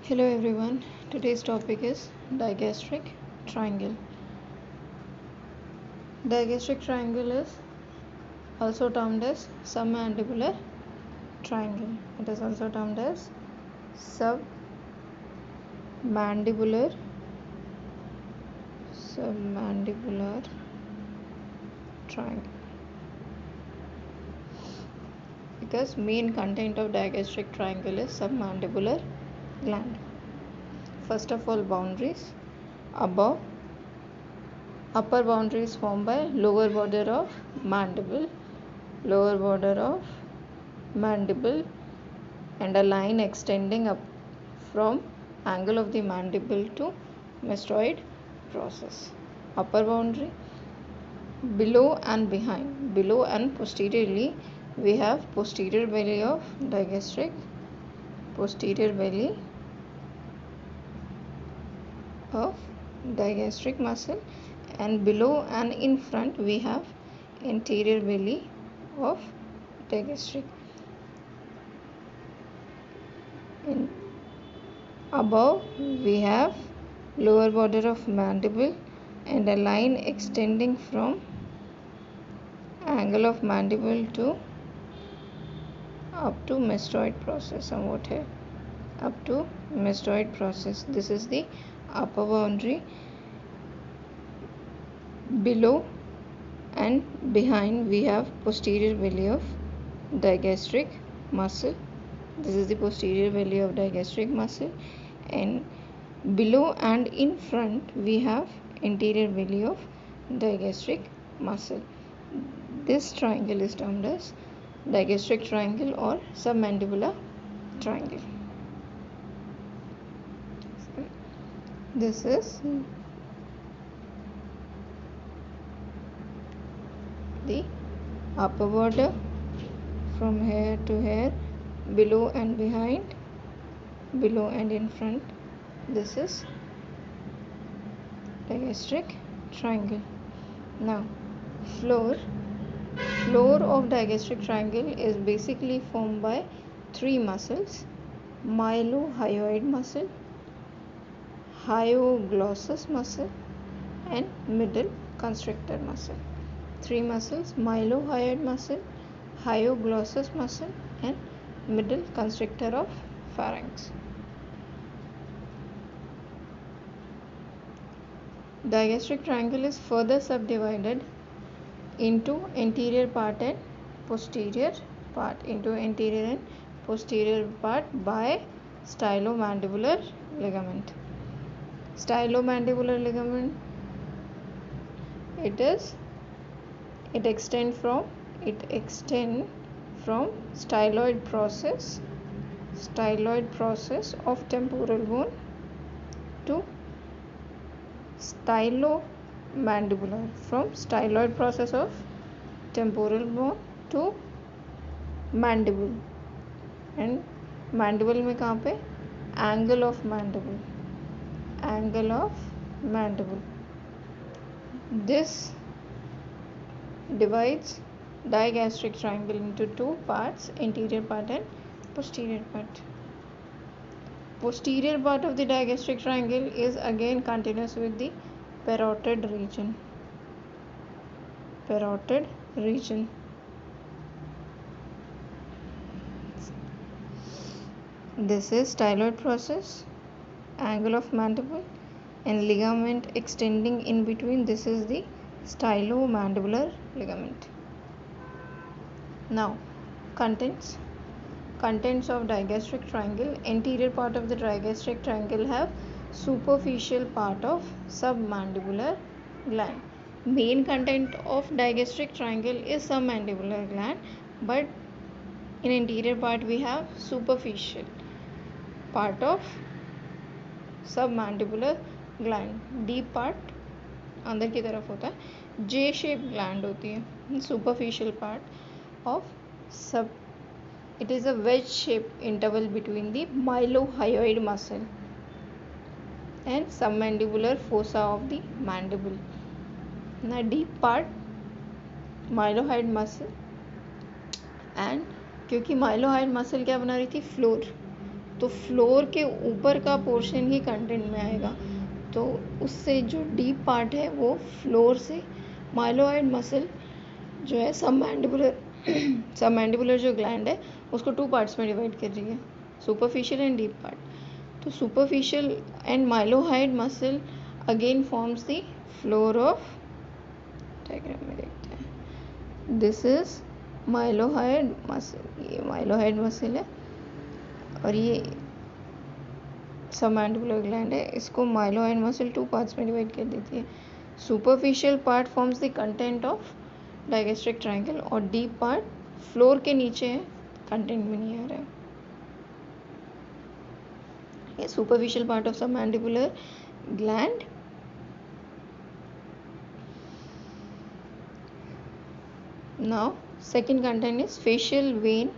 Hello everyone. Today's topic is digastric triangle. Digastric triangle is also termed as submandibular triangle. It is also termed as submandibular triangle because main content of digastric triangle is submandibular gland. First of all, boundaries. Above, upper boundary is formed by lower border of mandible and a line extending up from angle of the mandible to mastoid process. Upper boundary. Below and behind. Below and posteriorly we have posterior belly of digastric, muscle, and below and in front we have anterior belly of digastric. Above we have lower border of mandible and a line extending from angle of mandible to up to mastoid process, somewhat here up to mastoid process. This is the upper boundary. Below and behind we have posterior belly of digastric muscle. This is the posterior belly of digastric muscle, and below and in front we have anterior belly of digastric muscle. This triangle is termed as digastric triangle or submandibular triangle. This is the upper border from here to here, below and behind, below and in front. This is digastric triangle. Now, floor of digastric triangle is basically formed by three muscles: mylohyoid muscle, hyoglossus muscle, and middle constrictor muscle. Three muscles: mylohyoid muscle, hyoglossus muscle, and middle constrictor of pharynx. Digastric triangle is further subdivided into anterior part and posterior part by stylomandibular ligament. Stylomandibular ligament, it extends from styloid process of temporal bone to stylomandibular, from styloid process of temporal bone to mandible. And mandible में कहाँ पे? Angle of mandible. This divides digastric triangle into two parts: anterior part and posterior part. Posterior part of the digastric triangle is again continuous with the parotid region. This is styloid process, angle of mandible, and ligament extending in between. This is the stylomandibular ligament. Now, contents of digastric triangle. Anterior part of the digastric triangle have superficial part of submandibular gland. Main content of digastric triangle is submandibular gland, but in anterior part we have superficial part of submandibular gland. Deep part अंदर की तरफ होता है, जे shape gland होती है. Superficial part of सब, it is a wedge shaped interval between the mylohyoid muscle and submandibular fossa of the mandible. Now, deep part mylohyoid muscle, and क्योंकि mylohyoid muscle क्या बना रही थी? फ्लोर. तो फ्लोर के ऊपर का पोर्शन ही कंटेंट में आएगा, तो उससे जो डीप पार्ट है वो फ्लोर से माइलोहाइड मसल जो है सबमैंडिबुलर जो ग्लैंड है उसको 2 पार्ट्स में डिवाइड कर रही है, सुपरफिशियल एंड डीप पार्ट। तो superficial and mylohyoid muscle again forms the floor of, diagram में देखते हैं, दिस इज माइलोहाइड मसल, ये माइलोहाइड मसल है और ये सबमैंडिबुलर ग्लैंड है, इसको माइलोहाइड मसल 2 पार्ट्स में डिवाइड कर देती है। Superficial part forms the content of digastric triangle और डीप पार्ट फ्लोर के नीचे है, कंटेंट में नहीं आ रहा है। ये superficial part of submandibular gland. Now second content is facial vein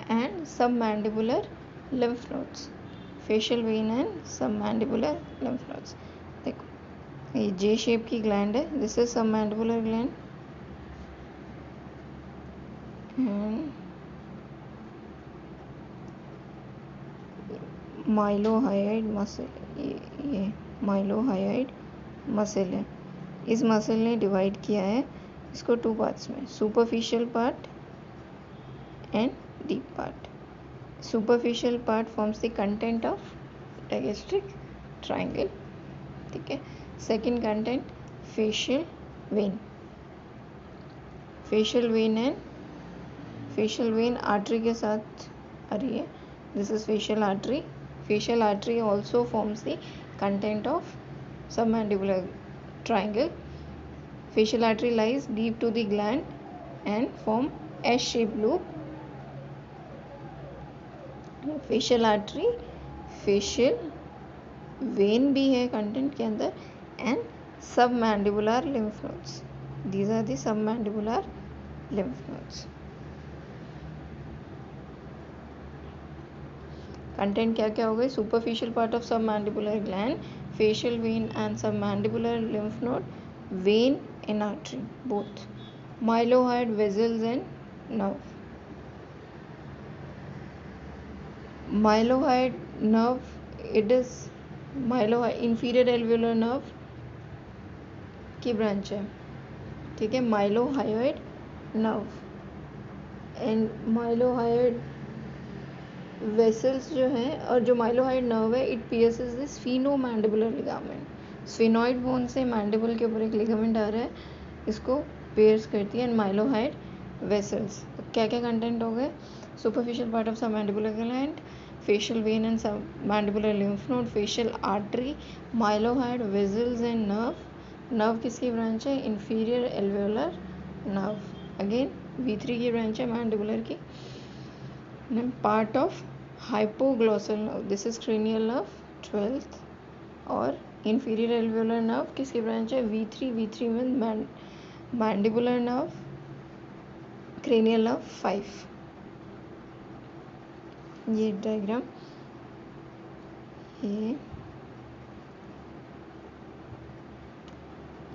and submandibular lymph nodes. Facial vein and submandibular lymph nodes. देखो ये J शेप की ग्लैंड है, this is submandibular gland and mylohyoid muscle, ये mylohyoid muscle है, इस muscle ने divide किया है इसको 2 पार्ट्स में, superficial part and deep part. Superficial part forms the content of digastric triangle, ठीक है। Second content facial vein, facial vein and facial vein artery के साथ आ रही है, this is facial artery. Facial artery also forms the content of submandibular triangle. Facial artery lies deep to the gland and form S-shaped loop. Facial artery, facial vein भी है content के अंदर and submandibular lymph nodes. These are the submandibular lymph nodes. Content क्या क्या हो गए, superficial part of submandibular gland, facial vein and submandibular lymph node, when and artery both, mylohyoid vessels and nerve. Mylohyoid nerve, it is mylohyoid inferior alveolar nerve की branch है, ठीक है, mylohyoid nerve and mylohyoid vessels जो है और जो mylohyoid nerve है it pierces the sphenomandibular ligament, sphenoid bone से मैंडिबल के ऊपर एक लिगामेंट आ रहा है, इसको पेयर्स करती है। एंड माइलोहाइड वेसल्स, क्या क्या कंटेंट हो गए, superficial part of submandibular gland, facial vein and submandibular lymph node, facial artery, mylohyoid vessels and nerve. Nerve किसकी ब्रांच है, इंफीरियर एल्वेओलर नर्व, अगेन V3 की ब्रांच है मैंडिबुलर की। Part of hypoglossal nerve, this is cranial nerve 12th, और inferior एल्वेओलर nerve किसकी branch है, V3 में mandibular nerve, cranial nerve 5। ये डायग्राम,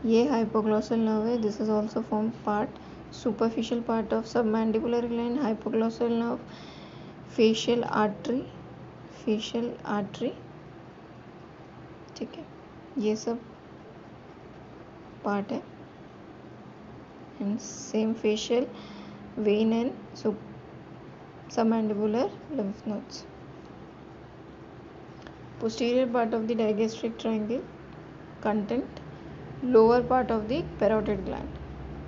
ये हाइपोग्लॉसल नर्व है, this is also form part, superficial part of submandibular gland, hypoglossal nerve, facial artery, ठीक है, ये सब पार्ट है। And same facial vein and submandibular lymph nodes. Posterior part of the digastric triangle content lower part of the parotid gland,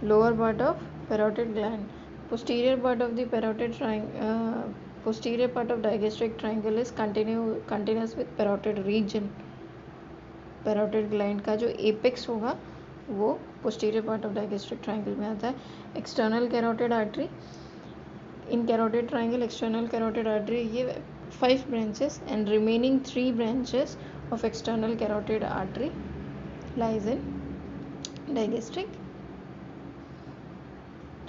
lower part of parotid gland. Posterior part of the parotid triangle, posterior part of digastric triangle is continuous with parotid region. Parotid gland का जो apex होगा वो posterior part of digastric triangle में आता है। External carotid artery, in carotid triangle external carotid artery, ये 5 branches and remaining 3 branches of external carotid artery lies in digastric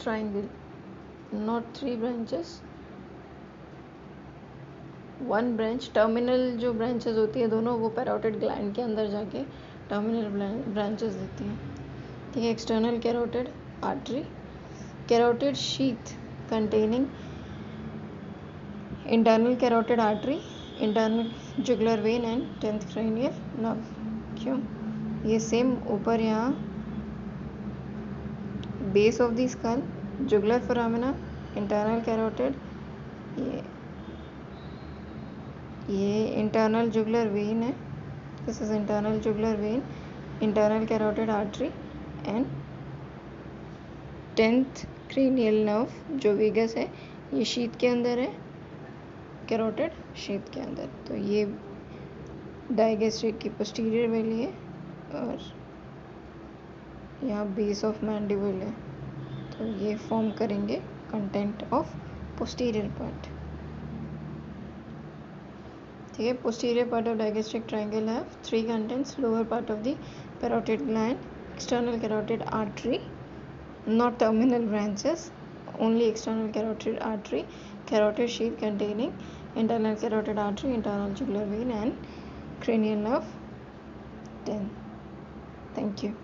triangle, not 3 branches, 1 branch. Terminal जो branches होती है दोनों, वो parotid gland के अंदर जाके टर्मिनल ब्रांचेस देती हैं, ठीक है। External carotid artery, carotid sheath containing internal carotid artery internal jugular vein and 10th cranial nerve। क्यों? ये सेम ऊपर यहाँ base of the skull, jugular foramina, internal carotid, ये इंटरनल जुगुलर वेन है, this is internal jugular vein, internal carotid artery and 10th cranial nerve जो vagus है, ये sheath के अंदर है, कैरोटिड शीथ के अंदर। तो ये डायगेस्ट्रिक की पोस्टीरियर वैली है और यहाँ बेस ऑफ मैंडिबल है। तो ये फॉर्म करेंगे कंटेंट ऑफ पोस्टीरियर पार्ट। ठीक है, posterior part of digastric triangle have 3 contents: lower part of the parotid gland, external carotid artery, not terminal branches, only external carotid artery, carotid sheath containing internal carotid artery, internal jugular vein and cranial nerve 10. Thank you.